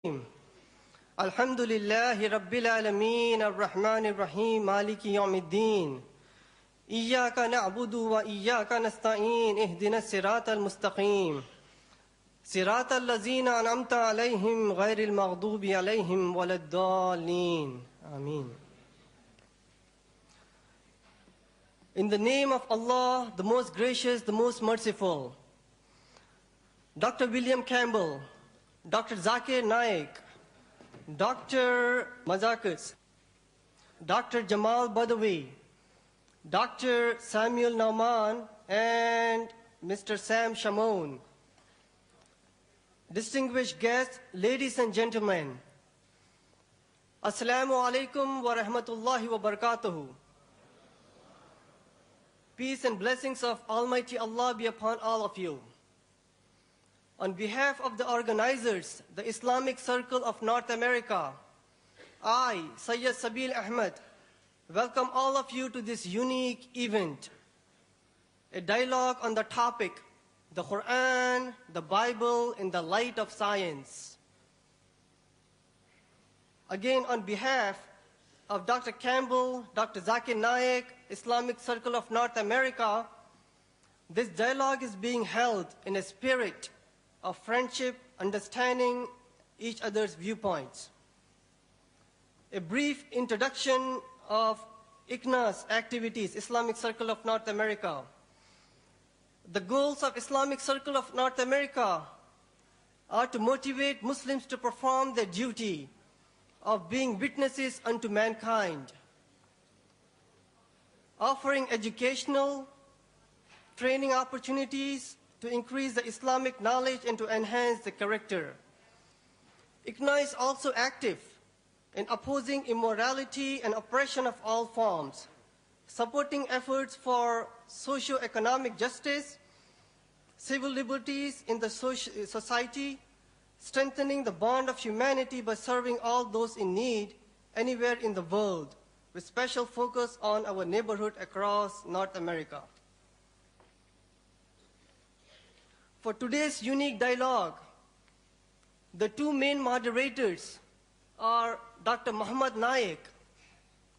الحمد لله رب العالمين الرحمن الرحيم مالك يوم الدين إياك نعبد وإياك نستعين اهدنا الصراط المستقيم صراط الذين أنعمت عليهم غير المغضوب عليهم ولا الضالين آمين. In the name of Allah, the most gracious, the most merciful, Dr. William Campbell, Dr. Zakir Naik, Dr. Mazakas, Dr. Jamal Badawi, Dr. Samuel Nauman, and Mr. Sam Shamoun. Distinguished guests, ladies and gentlemen, Assalamu alaikum wa rahmatullahi wa barakatuhu. Peace and blessings of Almighty Allah be upon all of you. On behalf of the organizers, the Islamic Circle of North America, I, Sayyid Sabil Ahmed, welcome all of you to this unique event, a dialogue on the topic, the Quran, the Bible in the light of science. Again, on behalf of Dr. Campbell, Dr. Zakir Naik, Islamic Circle of North America, this dialogue is being held in a spirit of friendship, understanding each other's viewpoints. A brief introduction of ICNA's activities, Islamic Circle of North America. The goals of Islamic Circle of North America are to motivate Muslims to perform their duty of being witnesses unto mankind, offering educational, training opportunities to increase the Islamic knowledge and to enhance the character. ICNA is also active in opposing immorality and oppression of all forms, supporting efforts for socio-economic justice, civil liberties in the society, strengthening the bond of humanity by serving all those in need anywhere in the world, with special focus on our neighborhood across North America. For today's unique dialogue, the two main moderators are Dr. Muhammad Naik,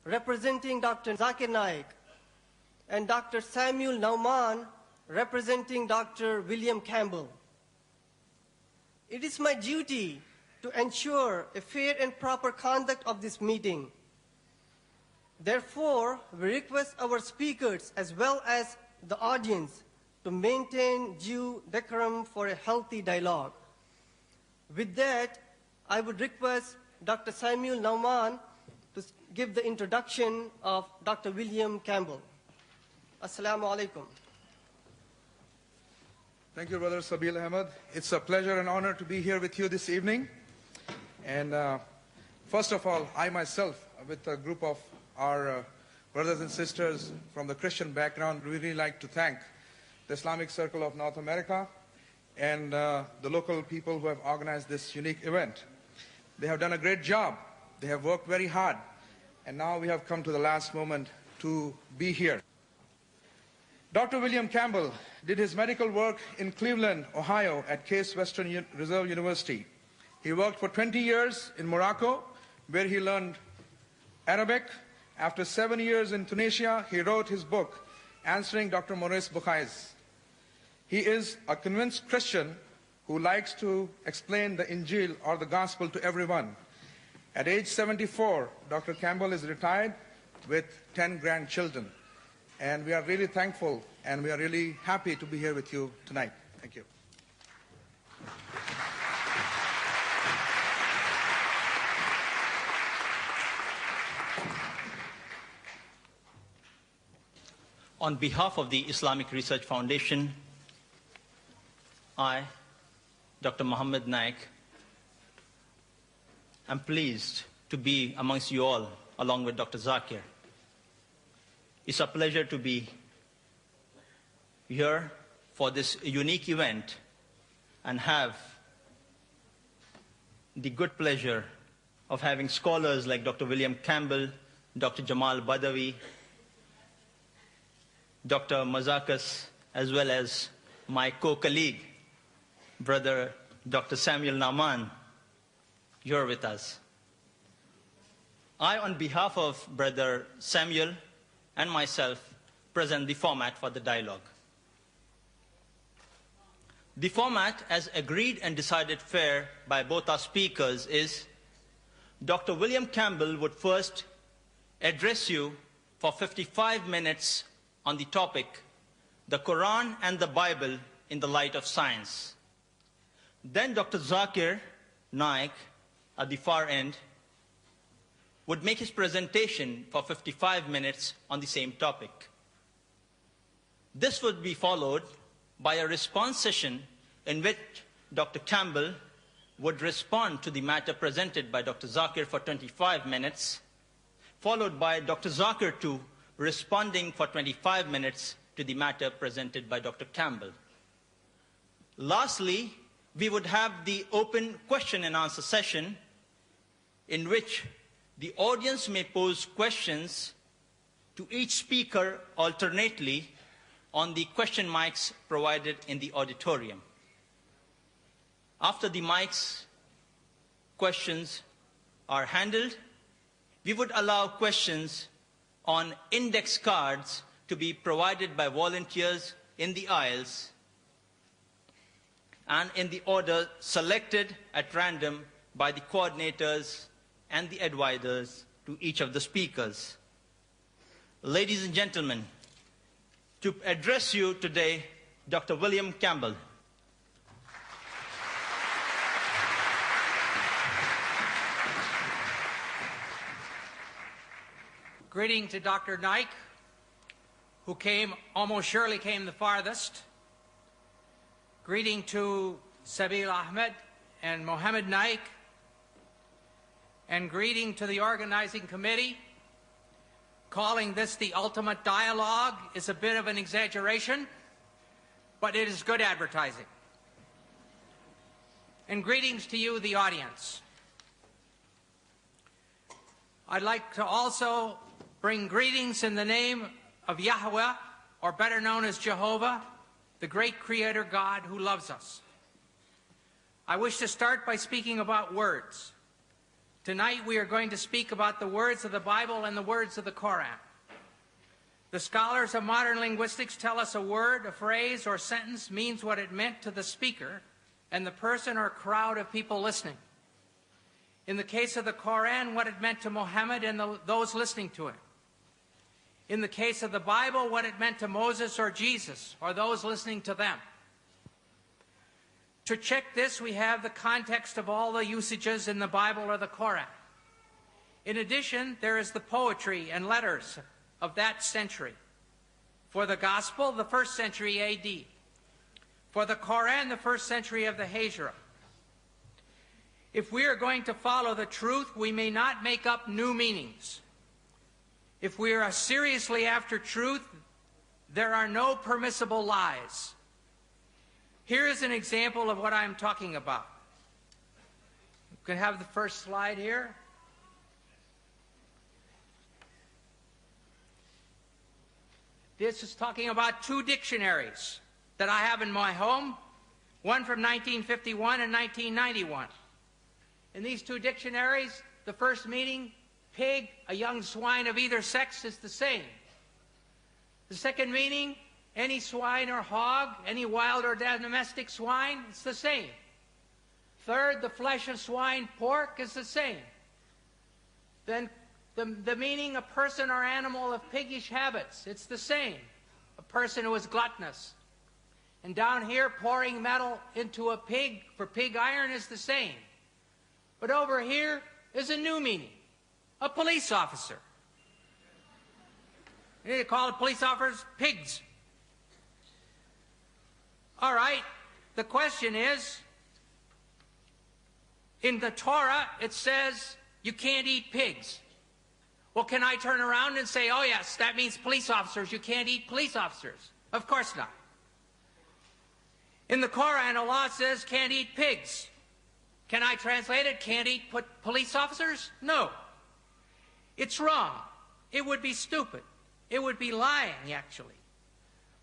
representing Dr. Zakir Naik, and Dr. Samuel Nauman, representing Dr. William Campbell. It is my duty to ensure a fair and proper conduct of this meeting. Therefore, we request our speakers as well as the audience to maintain due decorum for a healthy dialogue. With that, I would request Dr. Samuel Nauman to give the introduction of Dr. William Campbell. Assalamu alaikum. Thank you, Brother Sabil Ahmed. It's a pleasure and honor to be here with you this evening. And first of all, I myself, with a group of our brothers and sisters from the Christian background, really like to thank the Islamic Circle of North America and the local people who have organized this unique event. They have done a great job. They have worked very hard. And now we have come to the last moment to be here. Dr. William Campbell did his medical work in Cleveland, Ohio at Case Western Reserve University. He worked for 20 years in Morocco, where he learned Arabic. After 7 years in Tunisia, he wrote his book, Answering Dr. Maurice Bucaille. He is a convinced Christian who likes to explain the Injil or the Gospel to everyone. At age 74, Dr. Campbell is retired with 10 grandchildren. And we are really thankful and we are really happy to be here with you tonight. Thank you. On behalf of the Islamic Research Foundation, I, Dr. Muhammad Naik, am pleased to be amongst you all, along with Dr. Zakir. It's a pleasure to be here for this unique event and have the good pleasure of having scholars like Dr. William Campbell, Dr. Jamal Badawi, Dr. Mazakas, as well as my co-colleague, Brother Dr. Samuel Nauman, you're with us. I, on behalf of Brother Samuel and myself, present the format for the dialogue. The format, as agreed and decided fair by both our speakers, is Dr. William Campbell would first address you for 55 minutes on the topic, the Quran and the Bible in the light of science. Then Dr. Zakir Naik, at the far end, would make his presentation for 55 minutes on the same topic. This would be followed by a response session in which Dr. Campbell would respond to the matter presented by Dr. Zakir for 25 minutes, followed by Dr. Zakir too responding for 25 minutes to the matter presented by Dr. Campbell. Lastly, we would have the open question and answer session in which the audience may pose questions to each speaker alternately on the question mics provided in the auditorium. After the mics questions are handled, we would allow questions on index cards to be provided by volunteers in the aisles and in the order selected at random by the coordinators and the advisors to each of the speakers. Ladies and gentlemen, to address you today, Dr. William Campbell. Greeting to Dr. Naik, who almost surely came the farthest. Greeting to Sabil Ahmed and Mohammed Naik. And greeting to the organizing committee. Calling this the ultimate dialogue is a bit of an exaggeration, but it is good advertising. And greetings to you, the audience. I'd like to also bring greetings in the name of Yahweh, or better known as Jehovah, the great Creator God who loves us. I wish to start by speaking about words. Tonight we are going to speak about the words of the Bible and the words of the Koran. The scholars of modern linguistics tell us a word, a phrase, or sentence means what it meant to the speaker and the person or crowd of people listening. In the case of the Koran, what it meant to Muhammad and those listening to it. In the case of the Bible, what it meant to Moses or Jesus or those listening to them. To check this, we have the context of all the usages in the Bible or the Koran. In addition, there is the poetry and letters of that century. For the Gospel, the 1st century AD. For the Koran, the 1st century of the Hijra. If we are going to follow the truth, we may not make up new meanings. If we are seriously after truth, there are no permissible lies. Here is an example of what I'm talking about. You can have the first slide here. This is talking about 2 dictionaries that I have in my home, one from 1951 and 1991. In these 2 dictionaries, the first meaning, pig, a young swine of either sex, is the same. The second meaning, any swine or hog, any wild or domestic swine, it's the same. Third, the flesh of swine, pork, is the same. Then the meaning, a person or animal of piggish habits, it's the same. A person who is gluttonous. And down here, pouring metal into a pig for pig iron is the same. But over here is a new meaning, a police officer. You need to call the police officers pigs. All right, the question is, in the Torah, it says you can't eat pigs. Well, can I turn around and say, oh yes, that means police officers, you can't eat police officers? Of course not. In the Koran, Allah says can't eat pigs. Can I translate it, can't eat police officers? No. It's wrong. It would be stupid. It would be lying, actually.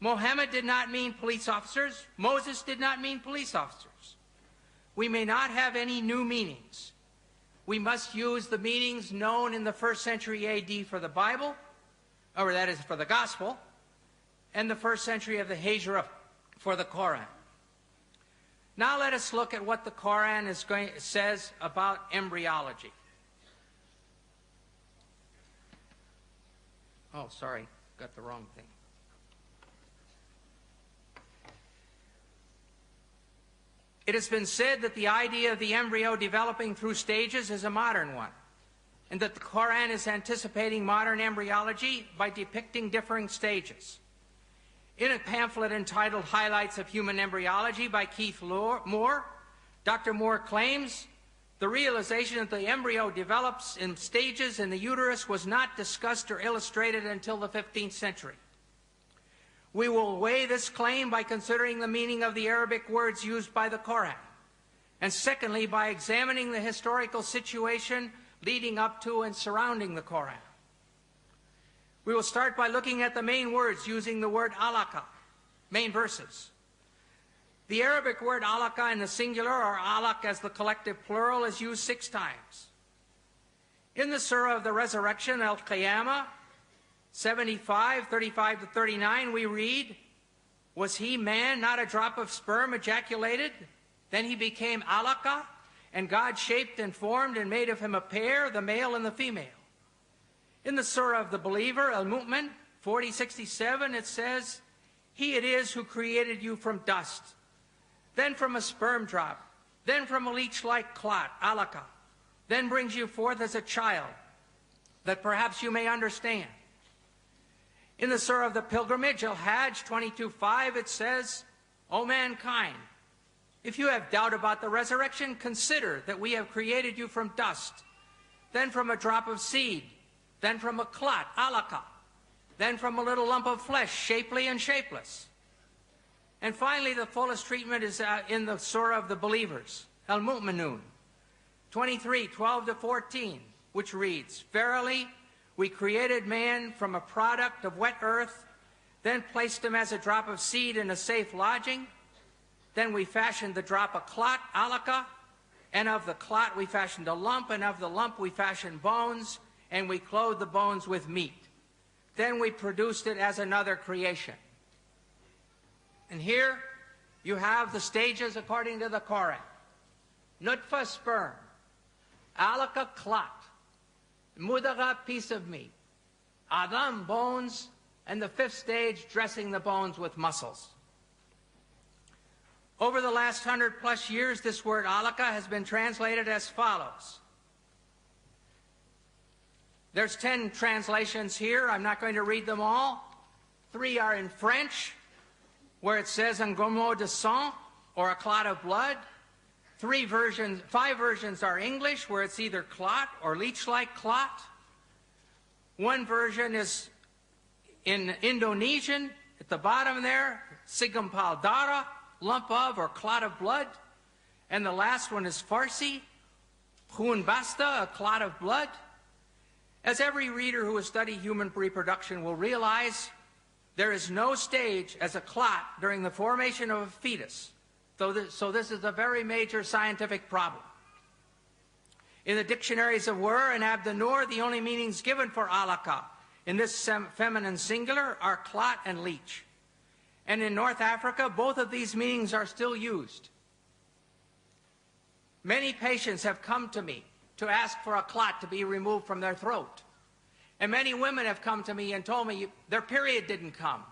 Muhammad did not mean police officers. Moses did not mean police officers. We may not have any new meanings. we must use the meanings known in the 1st century AD for the Bible, or that is for the Gospel, and the 1st century of the Hijra for the Quran. Now let us look at what the Quran says about embryology. Oh, sorry, got the wrong thing. It has been said that the idea of the embryo developing through stages is a modern one, and that the Quran is anticipating modern embryology by depicting differing stages. In a pamphlet entitled Highlights of Human Embryology by Keith Moore, Dr. Moore claims the realization that the embryo develops in stages in the uterus was not discussed or illustrated until the 15th century. We will weigh this claim by considering the meaning of the Arabic words used by the Quran, and secondly, by examining the historical situation leading up to and surrounding the Quran. We will start by looking at the main words using the word alaka, main verses. The Arabic word alaka in the singular, or alaq as the collective plural, is used 6 times. In the Surah of the Resurrection, Al-Qiyamah, 75, 35 to 39, we read, "Was he man, not a drop of sperm ejaculated? Then he became alaka, and God shaped and formed and made of him a pair, the male and the female." In the Surah of the Believer, Al-Mu'min, 40:67, it says, "He it is who created you from dust, then from a sperm drop, then from a leech-like clot, alaka, then brings you forth as a child, that perhaps you may understand." In the Surah of the Pilgrimage, Al-Hajj 22:5, it says, "O mankind, if you have doubt about the resurrection, consider that we have created you from dust, then from a drop of seed, then from a clot, alaka, then from a little lump of flesh, shapely and shapeless." And finally, the fullest treatment is in the Surah of the Believers, Al-Mu'minun, 23:12 to 14, which reads, "Verily, we created man from a product of wet earth, then placed him as a drop of seed in a safe lodging. Then we fashioned the drop a clot, alaka, and of the clot we fashioned a lump, and of the lump we fashioned bones, and we clothed the bones with meat. Then we produced it as another creation." And here you have the stages according to the Quran. Nutfa, sperm. Alaka, clot. Mudagha, piece of meat. Adam, bones. And the 5th stage, dressing the bones with muscles. Over the last 100+ years, this word alaka has been translated as follows. There's 10 translations here. I'm not going to read them all. 3 are in French, where it says un gomo de sang, or a clot of blood. 5 versions are English, where it's either clot or leech-like clot. 1 version is in Indonesian, at the bottom there, segumpal darah, lump of or clot of blood. And the last one is Farsi, khun basta, a clot of blood. As every reader who has studied human reproduction will realize, there is no stage as a clot during the formation of a fetus. So this is a very major scientific problem. In the dictionaries of Wer and Abdanur, the only meanings given for alaka in this feminine singular are clot and leech. And in North Africa, both of these meanings are still used. Many patients have come to me to ask for a clot to be removed from their throat. And many women have come to me and told me their period didn't come.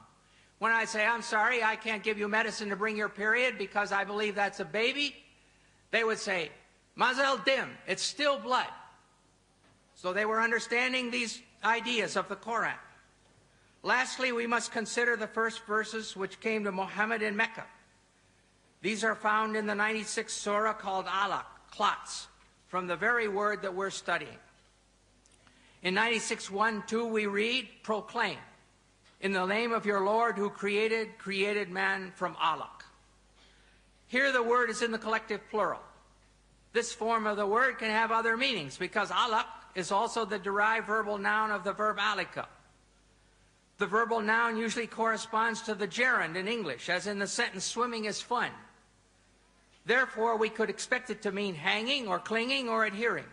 When I say, "I'm sorry, I can't give you medicine to bring your period because I believe that's a baby," they would say, "Mazel dim, it's still blood." So they were understanding these ideas of the Quran. Lastly, we must consider the first verses which came to Muhammad in Mecca. These are found in the 96th surah called alaq, clots, from the very word that we're studying. In 96:1-2 we read, "Proclaim, in the name of your Lord who created man from alaq." Here the word is in the collective plural. This form of the word can have other meanings because alaq is also the derived verbal noun of the verb alika. The verbal noun usually corresponds to the gerund in English, as in the sentence, "Swimming is fun." Therefore, we could expect it to mean hanging or clinging or adhering.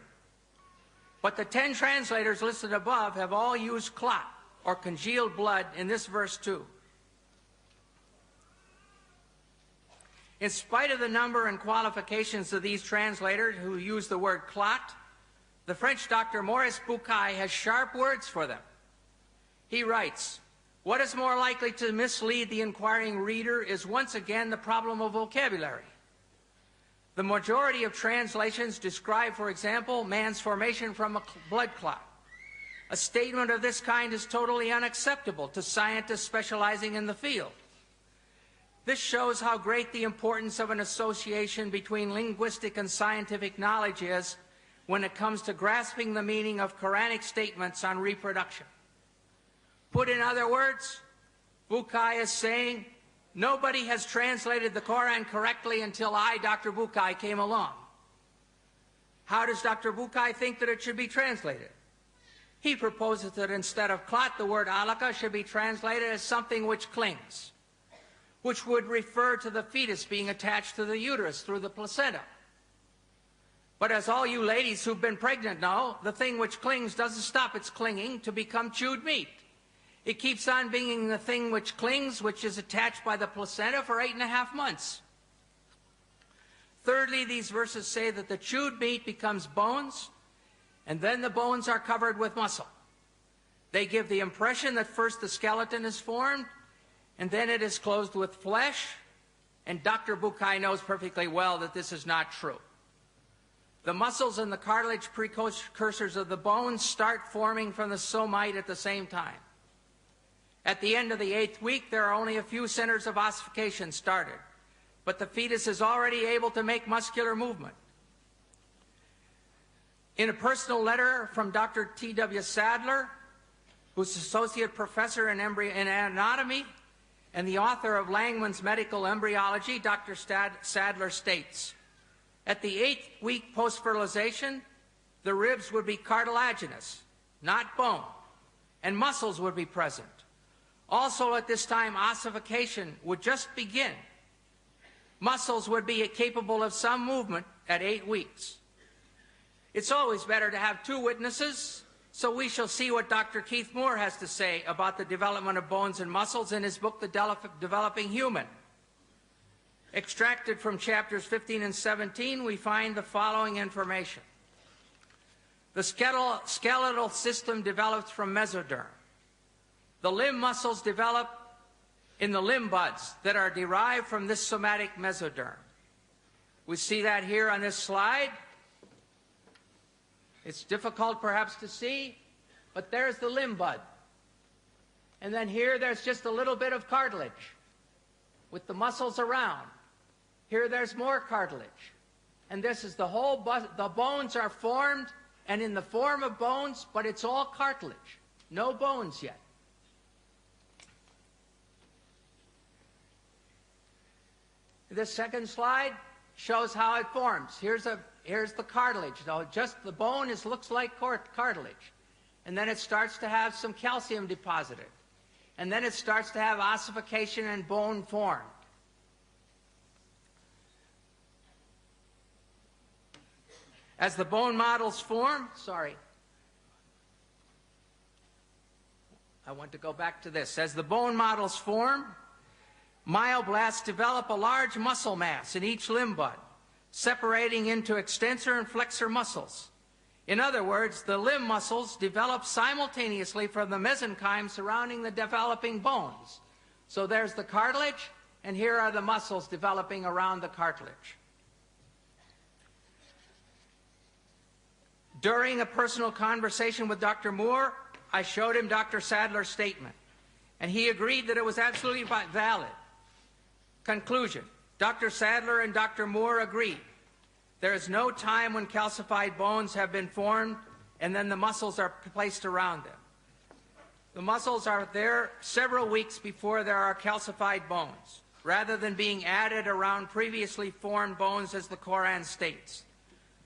But the 10 translators listed above have all used clot, or congealed blood, in this verse too. In spite of the number and qualifications of these translators who use the word clot, the French Dr. Maurice Bucaille has sharp words for them. He writes, "What is more likely to mislead the inquiring reader is once again the problem of vocabulary. The majority of translations describe, for example, man's formation from a blood clot. A statement of this kind is totally unacceptable to scientists specializing in the field. This shows how great the importance of an association between linguistic and scientific knowledge is when it comes to grasping the meaning of Quranic statements on reproduction." Put in other words, Bucaille is saying, nobody has translated the Quran correctly until I, Dr. Bucaille, came along. How does Dr. Bucaille think that it should be translated? He proposes that instead of clot, the word alaka should be translated as something which clings, which would refer to the fetus being attached to the uterus through the placenta. But as all you ladies who've been pregnant know, the thing which clings doesn't stop its clinging to become chewed meat. It keeps on being the thing which clings, which is attached by the placenta for 8.5 months. Thirdly, these verses say that the chewed meat becomes bones, and then the bones are covered with muscle. They give the impression that first the skeleton is formed, and then it is clothed with flesh, and Dr. Bucaille knows perfectly well that this is not true. The muscles and the cartilage precursors of the bones start forming from the somite at the same time. At the end of the 8th week, there are only a few centers of ossification started, but the fetus is already able to make muscular movement. In a personal letter from Dr. T.W. Sadler, who's associate professor in anatomy and the author of Langman's Medical Embryology, Dr. Sadler states, at the 8th week post-fertilization, the ribs would be cartilaginous, not bone, and muscles would be present. Also at this time, ossification would just begin. Muscles would be capable of some movement at 8 weeks. It's always better to have 2 witnesses, so we shall see what Dr. Keith Moore has to say about the development of bones and muscles in his book, The Developing Human. Extracted from chapters 15 and 17, we find the following information. The skeletal system develops from mesoderm. The limb muscles develop in the limb buds that are derived from this somatic mesoderm. We see that here on this slide. It's difficult perhaps to see, but there's the limb bud. And then here there's just a little bit of cartilage with the muscles around. Here there's more cartilage. And this is the whole, the bones are formed and in the form of bones, but it's all cartilage. No bones yet. This second slide shows how it forms. Here's the cartilage. Now, just the bone looks like cartilage. And then it starts to have some calcium deposited. And then it starts to have ossification and bone formed. As the bone models form, I want to go back to this. As the bone models form, myoblasts develop a large muscle mass in each limb bud, separating into extensor and flexor muscles. In other words, the limb muscles develop simultaneously from the mesenchyme surrounding the developing bones. So there's the cartilage, and here are the muscles developing around the cartilage. During a personal conversation with Dr. Moore, I showed him Dr. Sadler's statement, and he agreed that it was absolutely valid. Conclusion: Dr. Sadler and Dr. Moore agreed. There is no time when calcified bones have been formed and then the muscles are placed around them. The muscles are there several weeks before there are calcified bones, rather than being added around previously formed bones as the Quran states.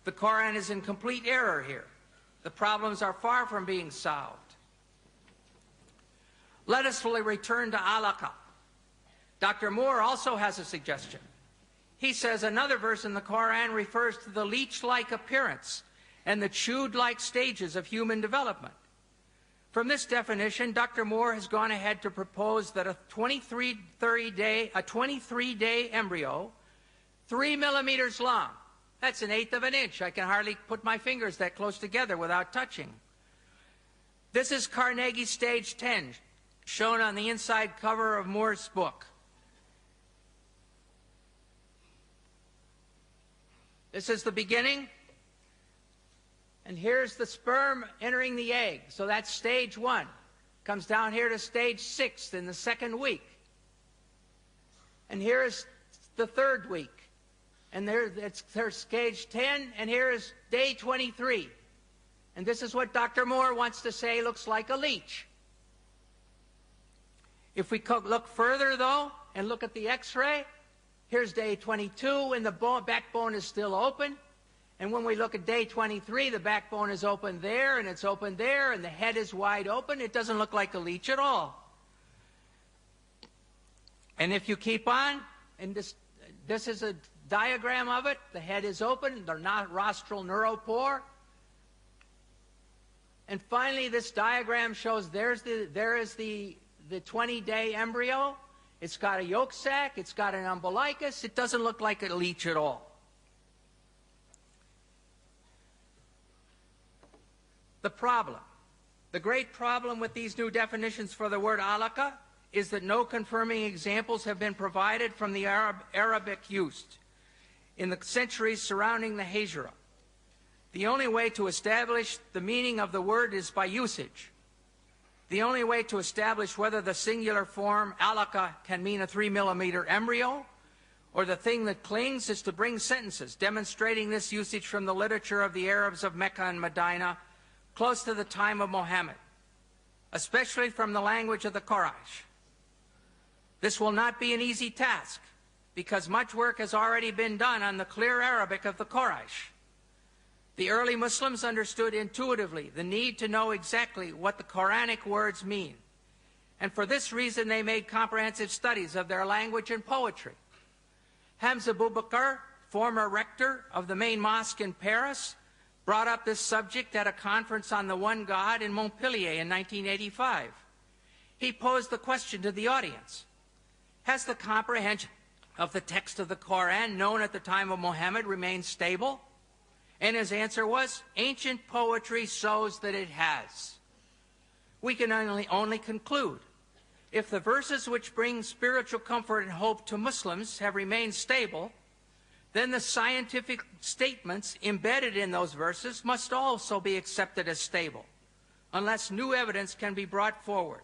The Quran is in complete error here. The problems are far from being solved. Let us fully return to alaka. Dr. Moore also has a suggestion. He says another verse in the Quran refers to the leech-like appearance and the chewed-like stages of human development. From this definition, Dr. Moore has gone ahead to propose that a 23-day embryo, 3 millimeters long, that's 1/8 of an inch. I can hardly put my fingers that close together without touching. This is Carnegie stage 10, shown on the inside cover of Moore's book. This is the beginning. And here's the sperm entering the egg. So that's stage 1. Comes down here to stage 6 in the 2nd week. And here's the 3rd week. And there's stage 10, and here is day 23. And this is what Dr. Moore wants to say looks like a leech. If we look further, though, and look at the X-ray, here's day 22, and the backbone is still open. And when we look at day 23, the backbone is open there, and it's open there, and the head is wide open. It doesn't look like a leech at all. And if you keep on, and this is a diagram of it. The head is open, the rostral neuropore. And finally, this diagram shows there is the 20-day embryo. It's got a yolk sac. It's got an umbilicus. It doesn't look like a leech at all. The problem, the great problem with these new definitions for the word alaka is that no confirming examples have been provided from the Arabic used in the centuries surrounding the Hijra. The only way to establish the meaning of the word is by usage. The only way to establish whether the singular form alaka can mean a 3-millimeter embryo or the thing that clings is to bring sentences demonstrating this usage from the literature of the Arabs of Mecca and Medina close to the time of Muhammad, especially from the language of the Quraysh. This will not be an easy task because much work has already been done on the clear Arabic of the Quraysh. The early Muslims understood intuitively the need to know exactly what the Quranic words mean, and for this reason they made comprehensive studies of their language and poetry. Hamza Boubacar, former rector of the main mosque in Paris, brought up this subject at a conference on the one God in Montpellier in 1985. He posed the question to the audience: has the comprehension of the text of the Quran known at the time of Muhammad remained stable? And his answer was, ancient poetry shows that it has. We can only conclude, if the verses which bring spiritual comfort and hope to Muslims have remained stable, then the scientific statements embedded in those verses must also be accepted as stable, unless new evidence can be brought forward.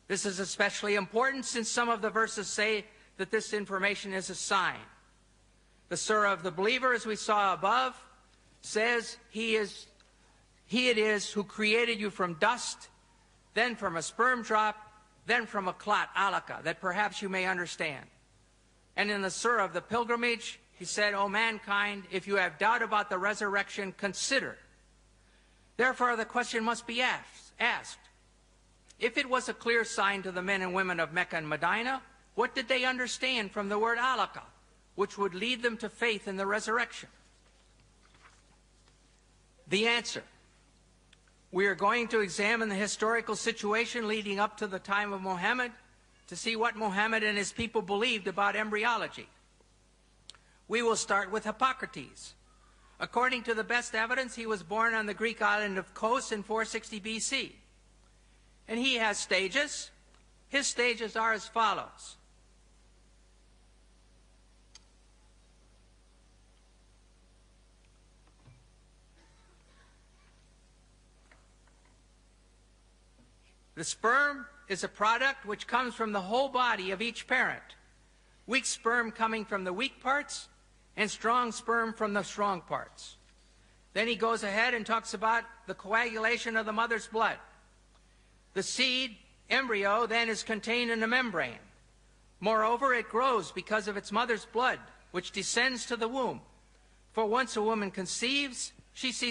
This is especially important since some of the verses say that this information is a sign. The Surah of the Believer, as we saw above, says, He it is who created you from dust, then from a sperm drop, then from a clot, alaka, that perhaps you may understand. And in the Surah of the Pilgrimage, he said, O mankind, if you have doubt about the resurrection, consider. Therefore, the question must be asked. If it was a clear sign to the men and women of Mecca and Medina, what did they understand from the word alaka, which would lead them to faith in the resurrection? The answer. We are going to examine the historical situation leading up to the time of Muhammad to see what Muhammad and his people believed about embryology. We will start with Hippocrates. According to the best evidence, he was born on the Greek island of Kos in 460 BC. And he has stages. His stages are as follows. The sperm is a product which comes from the whole body of each parent. Weak sperm coming from the weak parts, and strong sperm from the strong parts. Then he goes ahead and talks about the coagulation of the mother's blood. The seed, embryo, then is contained in a membrane. Moreover, it grows because of its mother's blood, which descends to the womb. For once a woman conceives, she ceases